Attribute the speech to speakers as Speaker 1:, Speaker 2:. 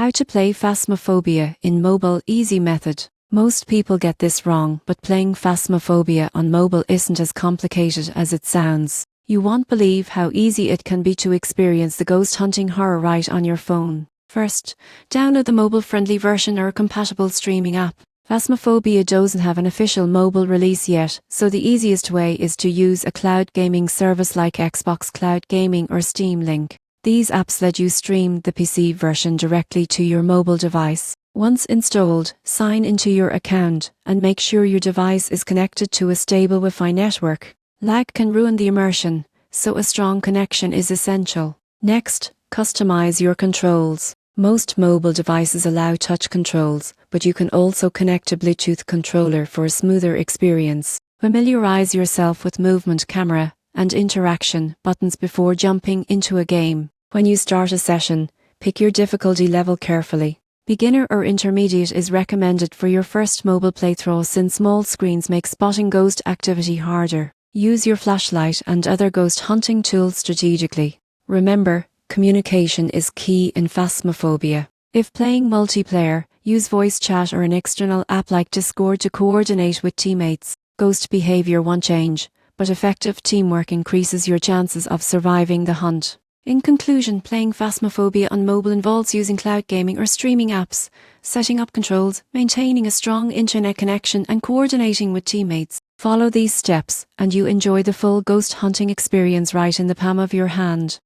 Speaker 1: How to play Phasmophobia in mobile easy method. Most people get this wrong, but playing Phasmophobia on mobile isn't as complicated as it sounds. You won't believe how easy it can be to experience the ghost hunting horror right on your phone. First, download the mobile-friendly version or a compatible streaming app. Phasmophobia doesn't have an official mobile release yet, so the easiest way is to use a cloud gaming service like Xbox Cloud Gaming or Steam Link. These apps let you stream the PC version directly to your mobile device. Once installed, sign into your account and make sure your device is connected to a stable Wi-Fi network. Lag can ruin the immersion, so a strong connection is essential. Next, customize your controls. Most mobile devices allow touch controls, but you can also connect a Bluetooth controller for a smoother experience. Familiarize yourself with movement, camera, and interaction buttons before jumping into a game. When you start a session, pick your difficulty level carefully. Beginner or intermediate is recommended for your first mobile playthrough since small screens make spotting ghost activity harder. Use your flashlight and other ghost hunting tools strategically. Remember, communication is key in Phasmophobia. If playing multiplayer, use voice chat or an external app like Discord to coordinate with teammates. Ghost behavior won't change, but effective teamwork increases your chances of surviving the hunt. In conclusion, playing Phasmophobia on mobile involves using cloud gaming or streaming apps, setting up controls, maintaining a strong internet connection and coordinating with teammates. Follow these steps and you enjoy the full ghost hunting experience right in the palm of your hand.